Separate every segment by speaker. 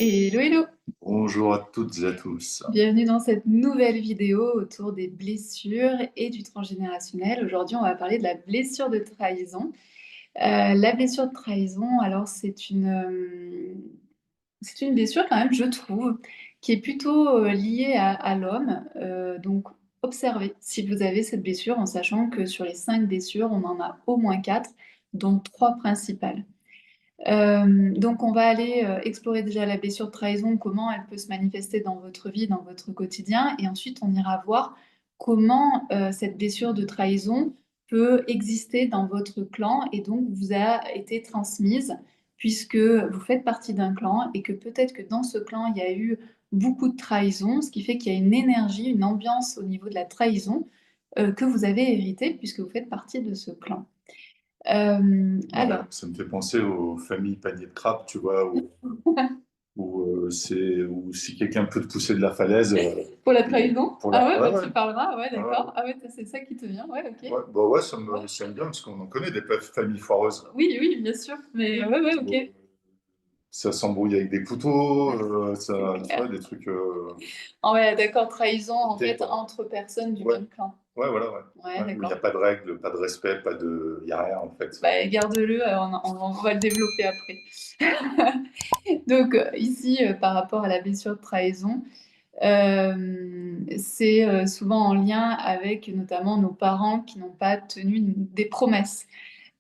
Speaker 1: Hello, hello!
Speaker 2: Bonjour à toutes et à tous.
Speaker 1: Bienvenue dans cette nouvelle vidéo autour des blessures et du transgénérationnel. Aujourd'hui, on va parler de la blessure de trahison. La blessure de trahison, alors c'est une blessure quand même, je trouve, qui est plutôt liée à l'homme. Donc, observez si vous avez cette blessure en sachant que sur les 5 blessures, on en a au moins 4, dont 3 principales. Donc on va aller, explorer déjà la blessure de trahison, comment elle peut se manifester dans votre vie, dans votre quotidien et ensuite on ira voir comment, cette blessure de trahison peut exister dans votre clan et donc vous a été transmise puisque vous faites partie d'un clan et que peut-être que dans ce clan, il y a eu beaucoup de trahison, ce qui fait qu'il y a une énergie, une ambiance au niveau de la trahison, que vous avez héritée puisque vous faites partie de ce clan.
Speaker 2: Ouais,
Speaker 1: Alors
Speaker 2: ça me fait penser aux familles panier de crabe, tu vois, où si quelqu'un peut te pousser de la falaise,
Speaker 1: Pour la trahison?
Speaker 2: pour
Speaker 1: Ah
Speaker 2: la...
Speaker 1: ouais,
Speaker 2: Ouais,
Speaker 1: bah
Speaker 2: ouais,
Speaker 1: tu parleras, ouais,
Speaker 2: ouais, ouais.
Speaker 1: d'accord. Ah ouais, c'est ça qui te vient, ouais, ok.
Speaker 2: Ouais, bah ouais,
Speaker 1: Ouais.
Speaker 2: ça me vient parce qu'on en connaît des familles foireuses.
Speaker 1: Oui, oui, bien sûr, mais ouais, ouais,
Speaker 2: Où
Speaker 1: ok.
Speaker 2: ça s'embrouille avec des couteaux,
Speaker 1: C'est
Speaker 2: ça, tu vois,
Speaker 1: clair.
Speaker 2: des trucs
Speaker 1: Ah ouais, d'accord, trahison en
Speaker 2: pétés,
Speaker 1: fait
Speaker 2: quoi.
Speaker 1: entre personnes du
Speaker 2: Ouais,
Speaker 1: même clan.
Speaker 2: ouais, voilà, ouais.
Speaker 1: Ouais,
Speaker 2: Ouais, où il n'y a
Speaker 1: d'accord.
Speaker 2: pas de règles, pas de respect, pas de... Il n'y a rien, en fait.
Speaker 1: Bah, garde-le, on va le développer après. Donc, ici, par rapport à la blessure de trahison, c'est souvent en lien avec notamment nos parents qui n'ont pas tenu des promesses.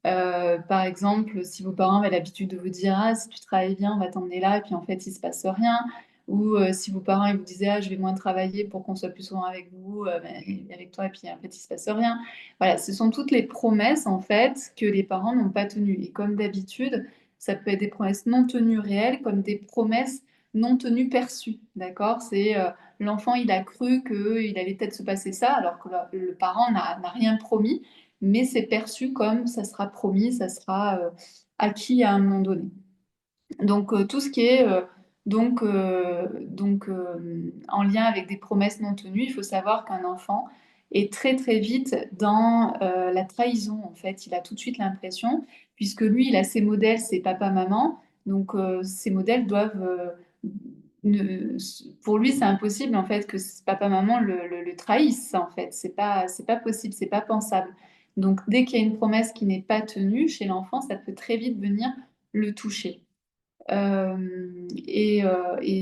Speaker 1: Par exemple, si vos parents avaient l'habitude de vous dire: «Ah, si tu travailles bien, on va t'emmener là» et puis en fait, il se passe rien. Ou, si vos parents, ils vous disaient: «Ah, je vais moins travailler pour qu'on soit plus souvent avec vous, beh, avec toi» et puis en fait, il se passe rien. Voilà, ce sont toutes les promesses, en fait, que les parents n'ont pas tenues et comme d'habitude, ça peut être des promesses non tenues réelles comme des promesses non tenues perçues, d'accord? C'est, l'enfant, il a cru qu'il allait peut-être se passer ça alors que le parent n'a rien promis mais c'est perçu comme ça sera promis, ça sera, acquis à un moment donné. Donc tout ce qui est, en lien avec des promesses non tenues, il faut savoir qu'un enfant est très, très vite dans, la trahison, en fait. Il a tout de suite l'impression puisque lui, il a ses modèles, c'est papa, maman, donc ces modèles doivent, ne s pour lui, c'est impossible, en fait, que papa, maman le trahissent, en fait. C'est pas possible, c'est pas pensable. Donc dès qu'il y a une promesse qui n'est pas tenue chez l'enfant, ça peut très vite venir le toucher. Et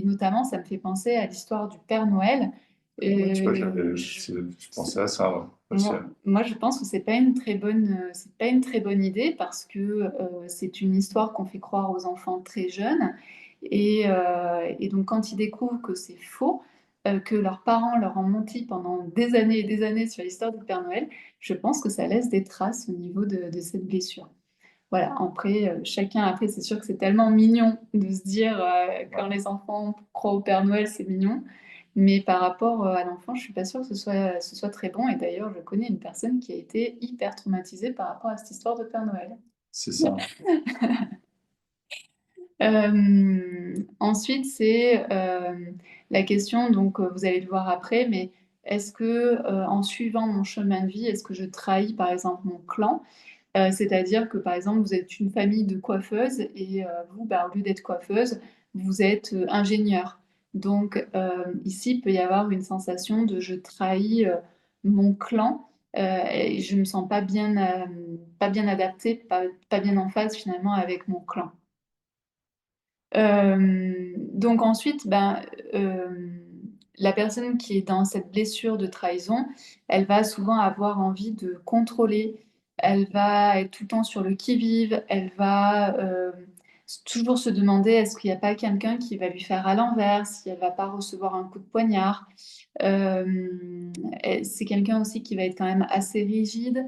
Speaker 1: notamment, ça me fait penser à l'histoire du Père Noël.
Speaker 2: Ouais, tu vois,
Speaker 1: Je
Speaker 2: je pensais à ça, ouais, aussi.
Speaker 1: moi, je pense que c'est pas une très bonne idée parce que, c'est une histoire qu'on fait croire aux enfants très jeunes et donc quand ils découvrent que c'est faux, que leurs parents leur ont menti pendant des années et des années sur l'histoire du Père Noël, je pense que ça laisse des traces au niveau de cette blessure. Voilà, après, chacun après c'est sûr que c'est tellement mignon de se dire,
Speaker 2: Ouais.
Speaker 1: quand les enfants croient au Père Noël, c'est mignon, mais par rapport, à l'enfant, je suis pas sûre que ce soit très bon et d'ailleurs, je connais une personne qui a été hyper traumatisée par rapport à cette histoire de Père Noël.
Speaker 2: C'est ça.
Speaker 1: Ensuite, c'est, la question donc, vous allez le voir après, mais est-ce que, en suivant mon chemin de vie, est-ce que je trahis, par exemple, mon clan? C'est-à-dire que, par exemple, vous êtes une famille de coiffeuses et vous, bah, au lieu d'être coiffeuse, vous êtes, ingénieure. Donc ici, il peut y avoir une sensation de: «Je trahis, mon clan, et je me sens pas bien adaptée, pas bien en phase finalement avec mon clan». Donc ensuite, ben, la personne qui est dans cette blessure de trahison, elle va souvent avoir envie de contrôler. Elle va être tout le temps sur le qui-vive. Elle va, toujours se demander est-ce qu'il y a pas quelqu'un qui va lui faire à l'envers, si elle va pas recevoir un coup de poignard. Et c'est quelqu'un aussi qui va être quand même assez rigide,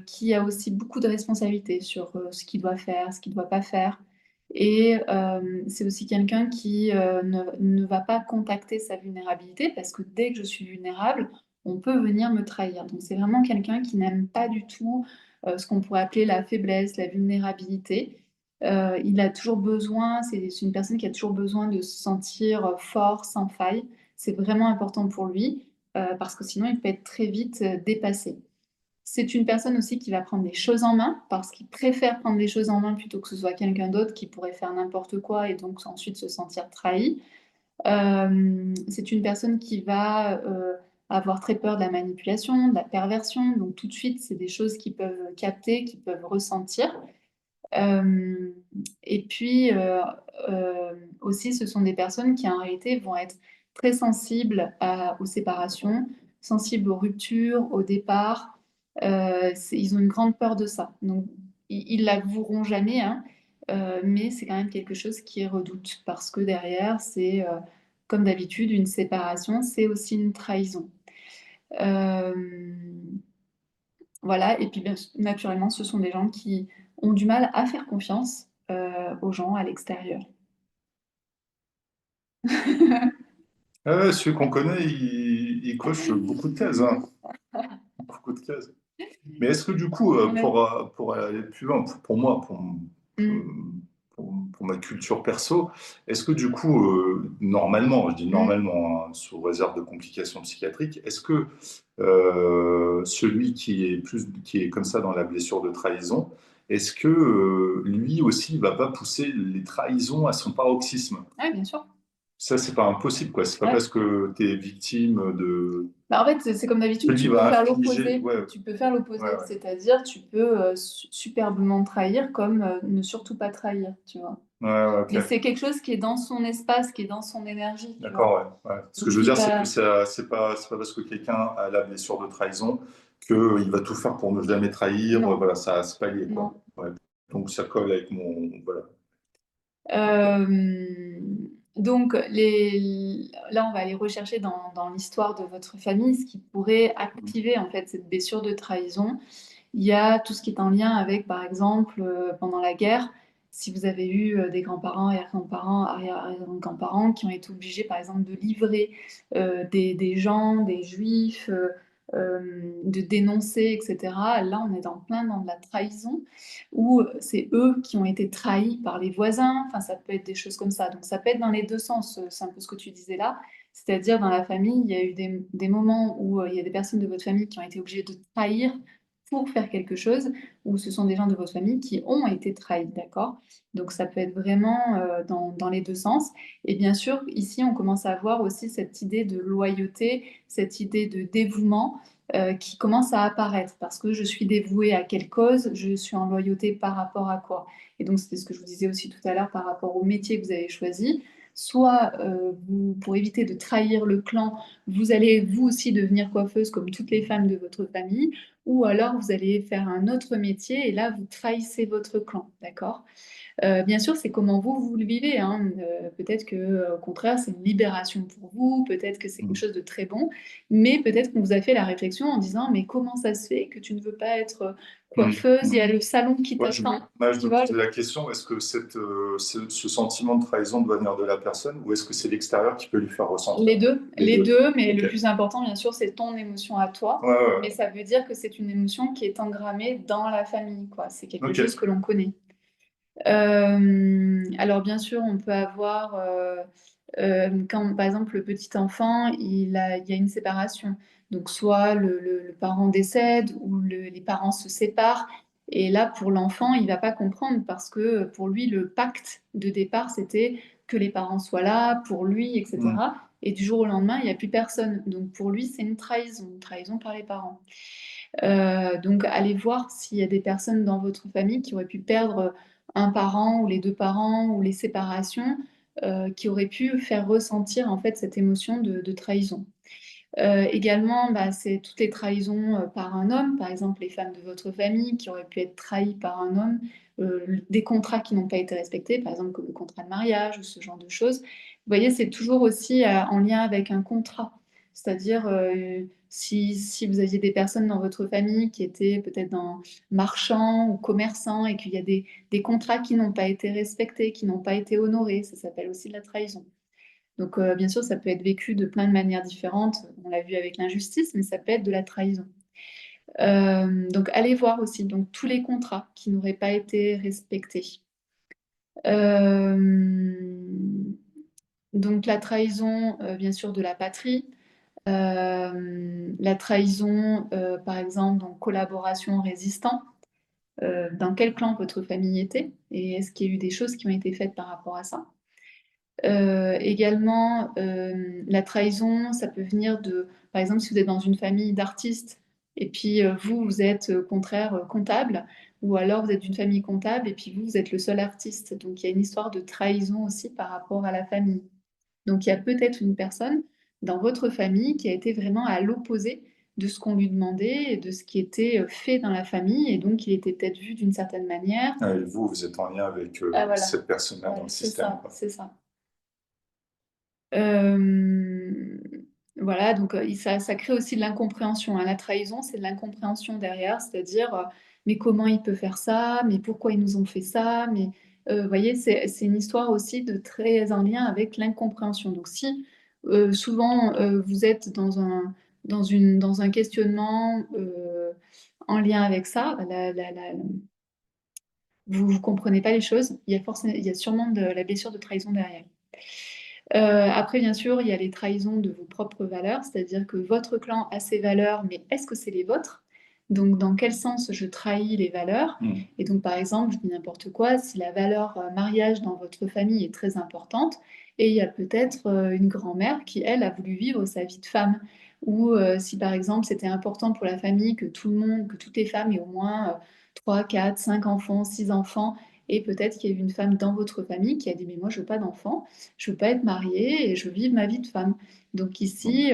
Speaker 1: qui a aussi beaucoup de responsabilités sur, ce qu'il doit faire, ce qu'il doit pas faire et c'est aussi quelqu'un qui, ne va pas contacter sa vulnérabilité parce que dès que je suis vulnérable, on peut venir me trahir. Donc c'est vraiment quelqu'un qui n'aime pas du tout, ce qu'on pourrait appeler la faiblesse, la vulnérabilité. Il a toujours besoin c'est une personne qui a toujours besoin de se sentir, fort, sans faille. C'est vraiment important pour lui, parce que sinon il peut être très vite, dépassé. C'est une personne aussi qui va prendre les choses en main parce qu'il préfère prendre les choses en main plutôt que ce soit quelqu'un d'autre qui pourrait faire n'importe quoi et donc ensuite se sentir trahi. C'est une personne qui va avoir très peur de la manipulation, de la perversion. Donc tout de suite, c'est des choses qu'ils peuvent capter, qu'ils peuvent ressentir. Euh, et puis aussi, ce sont des personnes qui en réalité vont être très sensibles aux séparations, sensibles aux ruptures, au départ. Ils ont une grande peur de ça. Donc, ils l'avoueront jamais, hein, mais c'est quand même quelque chose qui redoute parce que derrière, c'est comme d'habitude une séparation, c'est aussi une trahison. Euh, voilà, et puis naturellement, ce sont des gens qui ont du mal à faire confiance aux gens à l'extérieur.
Speaker 2: Ah ouais, celui qu'on connaît, il coche beaucoup de cases, hein. Beaucoup de cases. Mais est-ce que du coup,
Speaker 1: Ouais.
Speaker 2: pour aller plus loin, pour moi,
Speaker 1: Mm,
Speaker 2: pour ma culture perso, est-ce que du coup, normalement, je dis
Speaker 1: mm,
Speaker 2: normalement, hein, sous réserve de complications psychiatriques, est-ce que celui qui est comme ça dans la blessure de trahison, est-ce que lui aussi, il va pas pousser les trahisons à son paroxysme?
Speaker 1: ouais, bien sûr.
Speaker 2: Ça, c'est pas impossible, quoi. C'est pas
Speaker 1: Ouais.
Speaker 2: parce que tu es victime de...
Speaker 1: Bah, en fait, c'est comme d'habitude,
Speaker 2: Lui
Speaker 1: tu
Speaker 2: va
Speaker 1: peux faire
Speaker 2: infliger...
Speaker 1: l'opposé.
Speaker 2: Ouais,
Speaker 1: Tu peux faire
Speaker 2: ouais,
Speaker 1: l'opposé,
Speaker 2: ouais.
Speaker 1: c'est-à-dire tu peux superbement trahir comme ne surtout pas trahir, tu vois.
Speaker 2: Ouais, ouais,
Speaker 1: Mais
Speaker 2: ok.
Speaker 1: c'est quelque chose qui est dans son espace, qui est dans son énergie, tu vois.
Speaker 2: D'accord, ouais, ouais. Ce que
Speaker 1: Donc
Speaker 2: je veux
Speaker 1: il
Speaker 2: dire, c'est que
Speaker 1: va...
Speaker 2: c'est pas parce que quelqu'un a la blessure de trahison qu'il va tout faire pour ne jamais trahir.
Speaker 1: Non,
Speaker 2: Voilà, ça, c'est pas lié, quoi.
Speaker 1: non.
Speaker 2: Ouais. Donc ça colle avec mon. Voilà. Ok.
Speaker 1: Euh, donc, là, on va aller rechercher dans l'histoire de votre famille ce qui pourrait activer en fait cette blessure de trahison. Il y a tout ce qui est en lien avec, par exemple, pendant la guerre, si vous avez eu des grands-parents, arrière-grands-parents, arrière-grands-parents qui ont été obligés, par exemple, de livrer des gens, des juifs, de dénoncer, etc. Là, on est plein dans de la trahison, où c'est eux qui ont été trahis par les voisins. Enfin, ça peut être des choses comme ça. Donc, ça peut être dans les deux sens. C'est un peu ce que tu disais là. C'est-à-dire, dans la famille, il y a eu des moments où il y a des personnes de votre famille qui ont été obligées de trahir pour faire quelque chose, ou ce sont des gens de votre famille qui ont été trahis, d'accord? Donc ça peut être vraiment dans les deux sens. Et bien sûr, ici, on commence à voir aussi cette idée de loyauté, cette idée de dévouement qui commence à apparaître, parce que je suis dévouée à quelle cause, je suis en loyauté par rapport à quoi. Et donc c'était ce que je vous disais aussi tout à l'heure par rapport au métier que vous avez choisi. Soit pour éviter de trahir le clan, vous allez vous aussi devenir coiffeuse comme toutes les femmes de votre famille, ou alors vous allez faire un autre métier et là, vous trahissez votre clan, d'accord? Bien sûr, c'est comment vous le vivez, hein. Peut-être que, au contraire, c'est une libération pour vous, peut-être que c'est quelque
Speaker 2: Mm.
Speaker 1: chose de très bon, mais peut-être qu'on vous a fait la réflexion en disant, mais comment ça se fait que tu ne veux pas être
Speaker 2: Mm.
Speaker 1: coiffeuse? Il y
Speaker 2: Mm.
Speaker 1: a le salon qui
Speaker 2: Ouais,
Speaker 1: t'attend,
Speaker 2: je
Speaker 1: tu
Speaker 2: me
Speaker 1: vois?
Speaker 2: posais la question, est-ce que ce sentiment de trahison doit venir de la personne ou est-ce que c'est l'extérieur qui peut lui faire ressentir? Les
Speaker 1: Les
Speaker 2: deux.
Speaker 1: deux, mais
Speaker 2: Ok.
Speaker 1: le plus important, bien sûr, c'est ton émotion à toi.
Speaker 2: Ouais, ouais,
Speaker 1: Mais ça veut dire que c'est une émotion qui est engrammée dans la famille, quoi. C'est
Speaker 2: ouais.
Speaker 1: quelque chose
Speaker 2: Ok.
Speaker 1: que l'on connaît. Alors bien sûr, on peut avoir, quand par exemple le petit enfant, il y a une séparation. Donc soit le parent décède ou les parents se séparent. Et là, pour l'enfant, il va pas comprendre parce que pour lui, le pacte de départ, c'était que les parents soient là pour lui,
Speaker 2: Mm.
Speaker 1: etc. Et du jour au lendemain, il n'y a plus personne. Donc pour lui, c'est une trahison par les parents. Donc, allez voir s'il y a des personnes dans votre famille qui auraient pu perdre un parent ou les deux parents ou les séparations, qui auraient pu faire ressentir en fait cette émotion de trahison. Également, bah, c'est toutes les trahisons par un homme, par exemple les femmes de votre famille qui auraient pu être trahies par un homme, des contrats qui n'ont pas été respectés, par exemple comme le contrat de mariage ou ce genre de choses. Vous voyez, c'est toujours aussi en lien avec un contrat. C'est-à-dire, si vous aviez des personnes dans votre famille qui étaient peut-être dans marchands ou commerçants et qu'il y a des contrats qui n'ont pas été respectés, qui n'ont pas été honorés, ça s'appelle aussi de la trahison. Donc, bien sûr, ça peut être vécu de plein de manières différentes. On l'a vu avec l'injustice, mais ça peut être de la trahison. Donc, allez voir aussi donc, tous les contrats qui n'auraient pas été respectés. Euh, donc, la trahison, bien sûr, de la patrie. La trahison, par exemple, donc collaboration, résistant. Dans quel clan votre famille était et est-ce qu'il y a eu des choses qui ont été faites par rapport à ça. Également, la trahison, ça peut venir de, par exemple, si vous êtes dans une famille d'artistes et puis vous, vous êtes au contraire comptable, ou alors vous êtes d'une famille comptable et puis vous, vous êtes le seul artiste. Donc il y a une histoire de trahison aussi par rapport à la famille. Donc il y a peut-être une personne dans votre famille qui a été vraiment à l'opposé de ce qu'on lui demandait et de ce qui était fait dans la famille, et donc il était peut-être vu d'une certaine manière.
Speaker 2: Ah, et vous, vous êtes en lien avec
Speaker 1: Ah voilà,
Speaker 2: cette personne-là dans
Speaker 1: ouais,
Speaker 2: le
Speaker 1: c'est
Speaker 2: système,
Speaker 1: ça,
Speaker 2: quoi.
Speaker 1: c'est ça. Euh, voilà, donc ça crée aussi de l'incompréhension, hein. La trahison, c'est de l'incompréhension derrière, c'est-à-dire, mais comment il peut faire ça? Mais pourquoi ils nous ont fait ça? Mais vous voyez, c'est une histoire aussi de très en lien avec l'incompréhension. Donc si souvent vous êtes dans un questionnement en lien avec ça, vous ne comprenez pas les choses, il y a sûrement de la blessure de trahison derrière. Après, bien sûr, il y a les trahisons de vos propres valeurs, c'est-à-dire que votre clan a ses valeurs, mais est-ce que c'est les vôtres? Donc, dans quel sens je trahis les valeurs?
Speaker 2: Mm.
Speaker 1: Et donc, par exemple, je dis n'importe quoi, si la valeur mariage dans votre famille est très importante, et il y a peut-être une grand-mère qui, elle, a voulu vivre sa vie de femme. Ou si, par exemple, c'était important pour la famille que tout le monde, que toutes les femmes aient au moins 3, 4, 5 enfants, 6 enfants, et peut-être qu'il y a eu une femme dans votre famille qui a dit, mais moi, je veux pas d'enfants, je veux pas être mariée et je veux vivre ma vie de femme. Donc
Speaker 2: Mm.
Speaker 1: ici,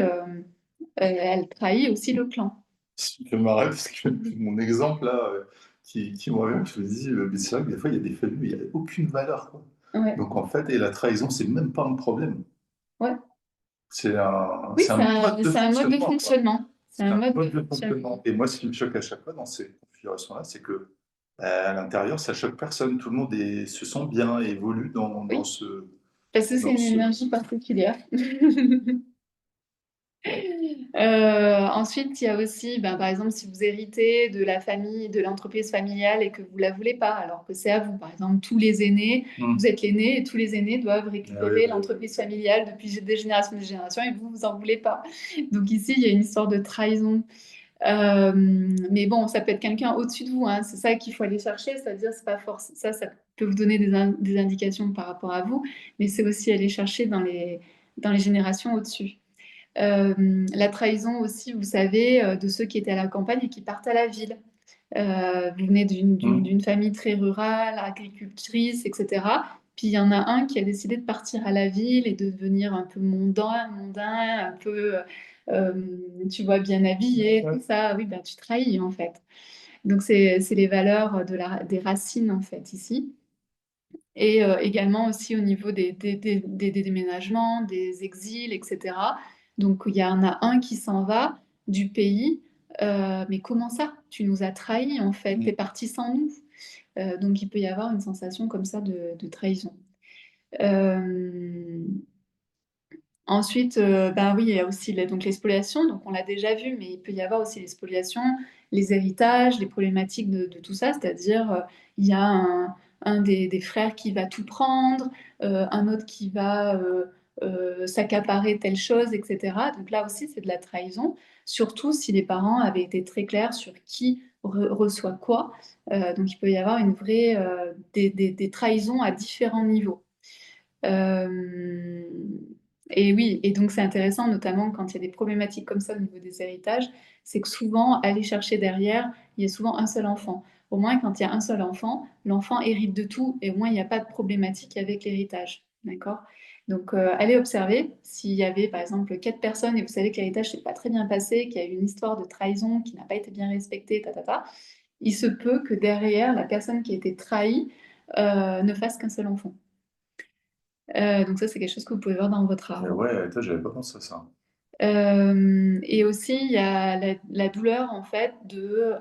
Speaker 1: elle trahit aussi le clan.
Speaker 2: Je me marrais parce que mon exemple là, qui me revient, je me dis, mais c'est vrai que des fois, il y a des familles où il n'y a aucune valeur, quoi.
Speaker 1: Ouais,
Speaker 2: Donc en fait, et la trahison, c'est même pas un problème.
Speaker 1: ouais. Oui,
Speaker 2: C'est un mode de
Speaker 1: c'est un mode de
Speaker 2: fonctionnement, quoi.
Speaker 1: fonctionnement. C'est
Speaker 2: C'est
Speaker 1: un
Speaker 2: un
Speaker 1: mode de
Speaker 2: mode de
Speaker 1: fonctionnement.
Speaker 2: fonctionnement. Et moi, ce qui me choque à chaque fois dans ces configurations-là, c'est que à l'intérieur, ça choque personne. Tout le monde se sent bien et évolue
Speaker 1: Oui, parce que c'est
Speaker 2: dans
Speaker 1: une
Speaker 2: ce.
Speaker 1: énergie particulière. Ensuite, il y a aussi, ben, par exemple, si vous héritez de la famille, de l'entreprise familiale et que vous la voulez pas, alors que c'est à vous. Par exemple, tous les aînés, vous
Speaker 2: Hmm.
Speaker 1: êtes l'aîné et tous les aînés doivent
Speaker 2: Ah oui,
Speaker 1: récupérer
Speaker 2: oui, oui.
Speaker 1: l'entreprise familiale depuis des générations et vous, vous en voulez pas. Donc ici, il y a une histoire de trahison. Euh, mais bon, ça peut être quelqu'un au-dessus de vous, hein. C'est ça qu'il faut aller chercher, c'est-à-dire c'est pas force. Ça peut vous donner des indications par rapport à vous, mais c'est aussi aller chercher dans les générations au-dessus. La trahison aussi, vous savez, de ceux qui étaient à la campagne et qui partent à la ville. Vous venez
Speaker 2: Hmm.
Speaker 1: d'une famille très rurale, agricultrice, etc. Puis il y en a un qui a décidé de partir à la ville et de devenir un peu mondain, un peu, euh, tu vois, bien habillé,
Speaker 2: Ouais.
Speaker 1: tout ça. Oui, ben, tu trahis en fait. Donc c'est les valeurs des racines en fait ici. Et également aussi au niveau des déménagements, des exils, etc. Donc il y en a un qui s'en va du pays. Mais comment ça? Tu nous as trahis en fait,
Speaker 2: Hmm.
Speaker 1: t'es parti sans nous. Donc il peut y avoir une sensation comme ça de trahison. Euh, Ensuite, ben oui, il y a aussi donc les spoliations, donc on l'a déjà vu, mais il peut y avoir aussi les spoliations, les héritages, les problématiques de tout ça, c'est-à-dire il y a un des frères qui va tout prendre, un autre qui va s'accaparer telle chose, etc. Donc là aussi, c'est de la trahison, surtout si les parents avaient été très clairs sur qui reçoit quoi. Donc il peut y avoir une vraie, des trahisons à différents niveaux. Euh, et oui, et donc c'est intéressant, notamment quand il y a des problématiques comme ça au niveau des héritages, c'est que souvent, aller chercher derrière, il y a souvent un seul enfant. Au moins, quand il y a un seul enfant, l'enfant hérite de tout et au moins, il n'y a pas de problématique avec l'héritage. D'accord? Donc, allez observer s'il y avait, par exemple, 4 personnes et vous savez que l'héritage s'est pas très bien passé, qu'il y a eu une histoire de trahison qui n'a pas été bien respectée, il se peut que derrière, la personne qui a été trahie ne fasse qu'un seul enfant. Donc ça, c'est quelque chose que vous pouvez voir dans votre
Speaker 2: Et
Speaker 1: arbre.
Speaker 2: ouais, toi, j'avais pas pensé à ça.
Speaker 1: Et aussi, il y a la douleur, en fait, de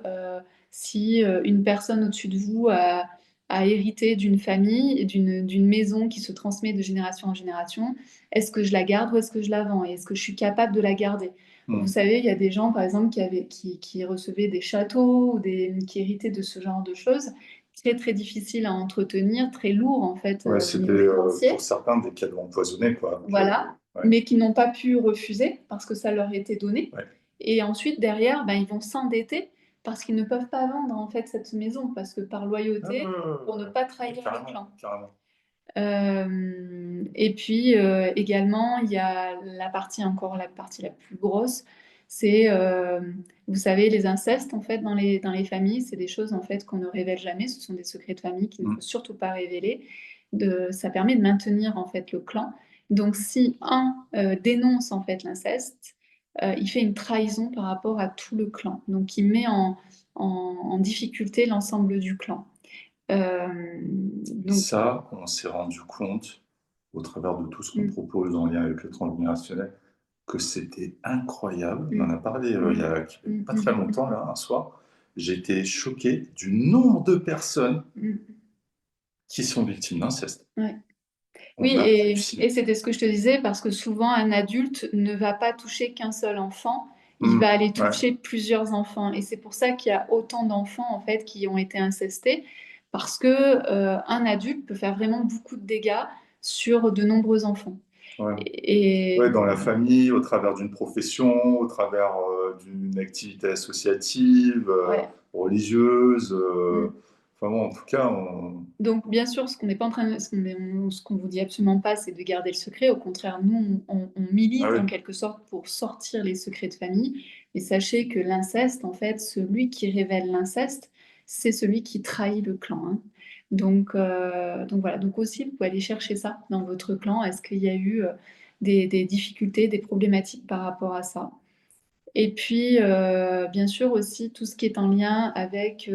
Speaker 1: si une personne au-dessus de vous a hérité d'une famille et d'une maison qui se transmet de génération en génération, est-ce que je la garde ou est-ce que je la vends? Et est-ce que je suis capable de la garder? Vous
Speaker 2: Hmm.
Speaker 1: savez, il y a des gens, par exemple, qui recevaient des châteaux ou qui héritaient de ce genre de choses, très, très difficiles à entretenir, très lourds, en fait,
Speaker 2: Ouais,
Speaker 1: au
Speaker 2: c'était
Speaker 1: niveau financier.
Speaker 2: pour certains des cadeaux empoisonnés, quoi.
Speaker 1: Voilà.
Speaker 2: ouais,
Speaker 1: mais qui n'ont pas pu refuser parce que ça leur était donné.
Speaker 2: ouais.
Speaker 1: Et ensuite, derrière, ben, ils vont s'endetter parce qu'ils ne peuvent pas vendre en fait cette maison, parce que par
Speaker 2: Ah, ouais,
Speaker 1: loyauté,
Speaker 2: ouais,
Speaker 1: pour ne
Speaker 2: ouais,
Speaker 1: pas
Speaker 2: ouais,
Speaker 1: trahir le
Speaker 2: carrément,
Speaker 1: clan.
Speaker 2: carrément.
Speaker 1: Et puis également, il y a la partie encore la partie la plus grosse, c'est vous savez les incestes en fait dans les familles, c'est des choses en fait qu'on ne révèle jamais, ce sont des secrets de famille qu'il ne faut
Speaker 2: Mm.
Speaker 1: surtout pas révéler. Ça permet de maintenir en fait le clan. Donc si un dénonce en fait l'inceste, il fait une trahison par rapport à tout le clan. Donc il met en difficulté l'ensemble du clan.
Speaker 2: Et
Speaker 1: Donc
Speaker 2: ça, on s'est rendu compte, au travers de tout ce qu'on
Speaker 1: mm,
Speaker 2: propose en lien avec le transgénérationnel, que c'était incroyable. On en
Speaker 1: mm,
Speaker 2: a parlé il y
Speaker 1: mm,
Speaker 2: a
Speaker 1: mm,
Speaker 2: pas très
Speaker 1: mm, mm,
Speaker 2: longtemps, là, un soir. J'étais choqué du nombre de personnes
Speaker 1: mm.
Speaker 2: qui sont victimes d'inceste.
Speaker 1: Ouais. Oui,
Speaker 2: On a
Speaker 1: et
Speaker 2: halluciné.
Speaker 1: c'était ce que je te disais, parce que souvent un adulte ne va pas toucher qu'un seul enfant, il va
Speaker 2: Mm.
Speaker 1: aller
Speaker 2: Ouais,
Speaker 1: toucher plusieurs enfants. Et c'est pour ça qu'il y a autant d'enfants en fait qui ont été incestés, parce que un adulte peut faire vraiment beaucoup de dégâts sur de nombreux enfants.
Speaker 2: ouais. Ouais,
Speaker 1: Et,
Speaker 2: dans la famille, au travers d'une profession, au travers d'une activité associative,
Speaker 1: ouais.
Speaker 2: religieuse.
Speaker 1: Mm.
Speaker 2: Enfin bon, en tout cas,
Speaker 1: Donc, bien sûr, ce qu'on n'est pas en train de, ce qu'on vous dit absolument pas, c'est de garder le secret. Au contraire, nous, on
Speaker 2: ah
Speaker 1: milite
Speaker 2: oui,
Speaker 1: en quelque sorte pour sortir les secrets de famille. Et sachez que l'inceste, en fait, celui qui révèle l'inceste, c'est celui qui trahit le clan, hein. Donc voilà. Donc aussi, vous pouvez aller chercher ça dans votre clan. Est-ce qu'il y a eu des difficultés, des problématiques par rapport à ça? Et puis, bien sûr, aussi tout ce qui est en lien avec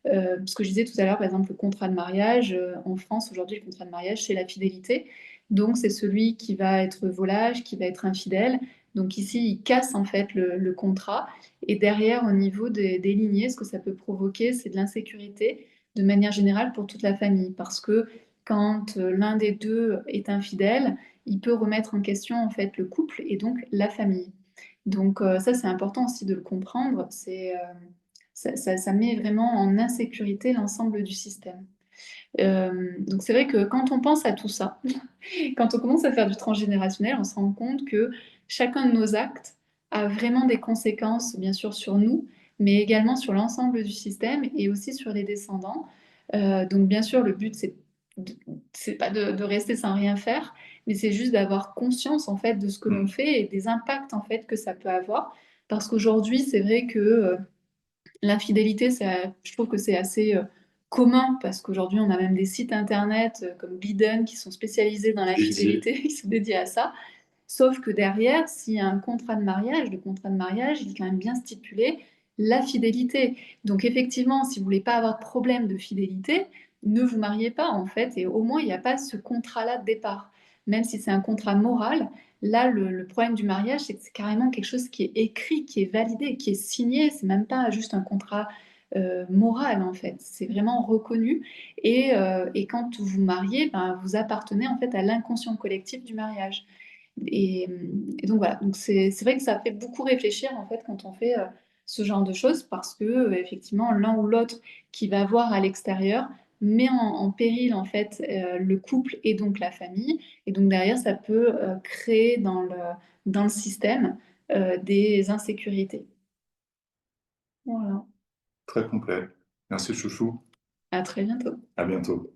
Speaker 1: ce que je disais tout à l'heure, par exemple, le contrat de mariage. En France, aujourd'hui, le contrat de mariage, c'est la fidélité. Donc, c'est celui qui va être volage, qui va être infidèle. Donc, ici, il casse en fait le contrat. Et derrière, au niveau des lignées, ce que ça peut provoquer, c'est de l'insécurité de manière générale pour toute la famille. Parce que quand l'un des deux est infidèle, il peut remettre en question en fait le couple et donc la famille. Donc ça, c'est important aussi de le comprendre. Ça met vraiment en insécurité l'ensemble du système. Donc c'est vrai que quand on pense à tout ça, quand on commence à faire du transgénérationnel, on se rend compte que chacun de nos actes a vraiment des conséquences, bien sûr, sur nous, mais également sur l'ensemble du système et aussi sur les descendants. Donc bien sûr, le but, c'est pas de rester sans rien faire, mais c'est juste d'avoir conscience en fait de ce que l'on
Speaker 2: mm.
Speaker 1: fait et des impacts en fait que ça peut avoir. Parce qu'aujourd'hui, c'est vrai que l'infidélité, je trouve que c'est assez commun parce qu'aujourd'hui, on a même des sites internet comme Biden qui sont spécialisés dans
Speaker 2: Dédié.
Speaker 1: l'infidélité, qui sont dédiés à ça. Sauf que derrière, s'il y a un contrat de mariage, le contrat de mariage, il est quand même bien stipulé la fidélité. Donc effectivement, si vous voulez pas avoir de problème de fidélité, ne vous mariez pas en fait, et au moins il n'y a pas ce contrat-là de départ. Même si c'est un contrat moral, là le problème du mariage, c'est que c'est carrément quelque chose qui est écrit, qui est validé, qui est signé. C'est même pas juste un contrat moral en fait. C'est vraiment reconnu. Et quand vous vous mariez, ben, vous appartenez en fait à l'inconscient collectif du mariage. Et, et donc voilà, donc c'est vrai que ça fait beaucoup réfléchir en fait quand on fait ce genre de choses parce que effectivement l'un ou l'autre qui va voir à l'extérieur met en péril en fait le couple et donc la famille et donc derrière ça peut créer dans le système des insécurités. Voilà,
Speaker 2: Très complet. Merci, chouchou.
Speaker 1: à très bientôt.
Speaker 2: À bientôt.